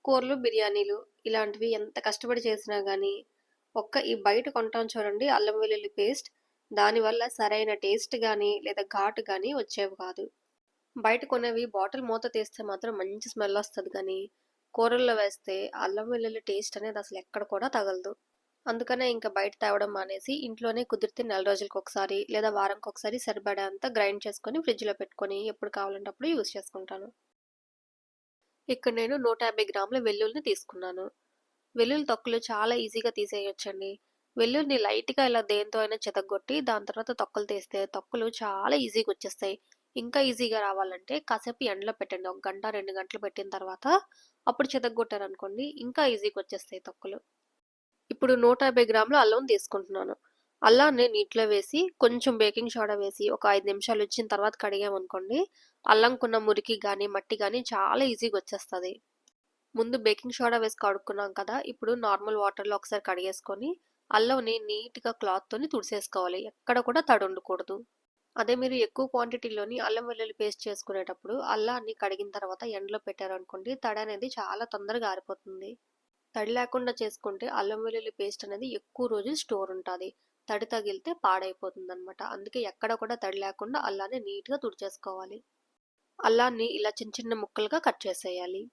కూరలు, బిర్యానీలు ఇలాంటివి ఎంత కష్టపడి చేసినా గానీ, ఈ బయట కొంటాం చూడండి అల్లం వెల్లుల్లి పేస్ట్, దానివల్ల సరైన టేస్ట్ గానీ, లేదా ఘాటు గానీ వచ్చేవి కాదు. బయట కొనేవి బాటిల్ మూత తీస్తే మాత్రం మంచి స్మెల్ వస్తది గానీ, కూరల్లో వేస్తే అల్లం వెల్లుల్లి టేస్ట్ అనేది అసలు ఎక్కడ కూడా తగలదు. అందుకనే ఇంక బయట తేవడం మానేసి, ఇంట్లోనే కుదిరితే నెల రోజులకొకసారి లేదా వారంకొకసారి సరిపడేంత గ్రైండ్ చేసుకొని ఫ్రిడ్జ్‌లో పెట్టుకొని ఎప్పుడు కావాలంటే అప్పుడు యూజ్ చేసుకుంటాను. ఇక్కడ నేను 150 గ్రాముల వెల్లుల్లిని తీసుకున్నాను. వెల్లుల్లి తొక్కలు చాలా ఈజీగా తీసేయొచ్చండి. వెల్లుల్లిని లైట్‌గా ఇలా దేనితో అయినా చితగ్గొట్టి, దాని తర్వాత తొక్కలు తీస్తే తొక్కలు చాలా ఈజీగా వచ్చేస్తాయి. ఇంకా ఈజీగా రావాలంటే కాసేపు ఎండలో పెట్టండి. 1 గంట, 2 గంటలు పెట్టిన తర్వాత అప్పుడు చితగ్గొట్టారనుకోండి ఇంకా ఈజీగా వచ్చేస్తాయి తొక్కలు. ఇప్పుడు 150 గ్రాముల అల్లం తీసుకుంటున్నాను. అల్లాన్ని నీటిలో వేసి కొంచెం బేకింగ్ సోడా వేసి ఒక 5 నిమిషాలు ఉంచిన తర్వాత కడిగామనుకోండి, అల్లంకున్న మురికి గాని, మట్టి గాని చాలా ఈజీగా వచ్చేస్తది. ముందు బేకింగ్ సోడా వేసి కడుక్కున్నాం కదా! ఇప్పుడు నార్మల్ వాటర్‌లో ఒకసారి కడిగేసుకొని, అల్లంని నీట్‌గా క్లాత్‌తోని తుడిసేసుకోవాలి. ఎక్కడ కూడా తడి ఉండకూడదు. అదే మీరు ఎక్కువ క్వాంటిటీలోని అల్లం వెల్లుల్లి పేస్ట్ చేసుకునేటప్పుడు, అల్లాన్ని కడిగిన తర్వాత ఎండలో పెట్టారనుకోండి, తడనేది చాలా తొందరగా ఆరిపోతుంది. తడి లేకుండా చేసుకుంటే అల్లం వెల్లుల్లి పేస్ట్ అనేది ఎక్కువ రోజులు స్టోర్ ఉంటాది. తడి తగిలితే పాడైపోతుందనమాట. అందుకే ఎక్కడ కూడా తడి లేకుండా అల్లాన్ని నీట్‌గా తుడిచేసుకోవాలి. అల్లాన్ని ఇలా చిన్న చిన్న ముక్కలుగా కట్ చేసేయాలి.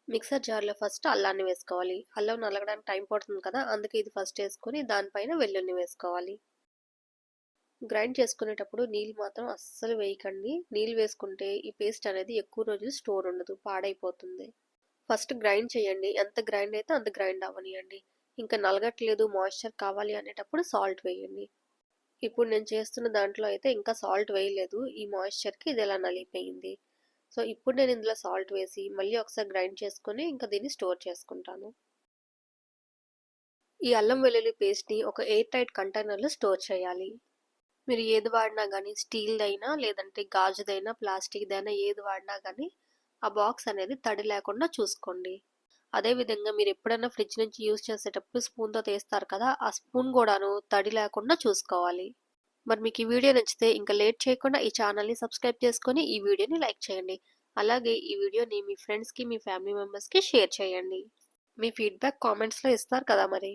మిక్సర్ జార్‌లో ఫస్ట్ అల్లాన్ని వేసుకోవాలి. అల్లం నలగడానికి టైం పడుతుంది కదా! అందుకే ఇది ఫస్ట్ ఏసుకొని దానిపైన వెల్లుల్లిని వేసుకోవాలి. గ్రైండ్ చేసుకునేటప్పుడు నీళ్ళు మాత్రం అస్సలు వేయకండి. నీళ్ళు వేసుకుంటే ఈ పేస్ట్ అనేది ఎక్కువ రోజులు స్టోర్ ఉండదు. పాడైపోతుంది. ఫస్ట్ గ్రైండ్ చేయండి. ఎంత గ్రైండ్ అయితే అంత గ్రైండ్ అవ్వనియండి. ఇంకా నలగట్లేదు మాయిశ్చర్ కావాలి అనేటప్పుడు సాల్ట్ వేయండి. ఇప్పుడు నేను చేస్తున్న దాంట్లో అయితే ఇంకా సాల్ట్ వేయలేదు. ఈ మాయిశ్చర్‌కి ఇది ఇలా నలిగిపోయింది. సో, ఇప్పుడు నేను ఇందులో సాల్ట్ వేసి మళ్ళీ ఒకసారి గ్రైండ్ చేసుకొని ఇంకా దీన్ని స్టోర్ చేసుకుంటాను. ఈ అల్లం వెల్లుల్లి పేస్ట్‌ని ఒక ఎయిర్ టైట్ కంటైనర్‌లో స్టోర్ చేయాలి. మీరు ఏది వాడినా గానీ స్టీల్‌దైనా, లేదంటే గాజుదైనా, ప్లాస్టిక్‌దైనా ఏది వాడినా గానీ ఆ బాక్స్ అనేది తడి లేకుండా చూసుకోండి. అదే విధంగా మీరెప్పుడైనా ఫ్రిడ్జ్ నుంచి యూజ్ చేసేటప్పుడు స్పూన్‌తో తీస్తారు కదా! ఆ స్పూన్ గూడాను తడి లేకుండా చూసుకోవాలి. మరి మీకు ఈ వీడియో నచ్చితే ఇంక లేట్ చేయకుండా ఈ ఛానల్‌ని సబ్స్క్రైబ్ చేసుకొని ఈ వీడియోని లైక్ చేయండి. అలాగే ఈ వీడియోని మీ ఫ్రెండ్స్‌కి, మీ ఫ్యామిలీ మెంబర్స్‌కి షేర్ చేయండి. మీ ఫీడ్‌బ్యాక్ కామెంట్స్‌లో ఇస్తారు కదా మరి.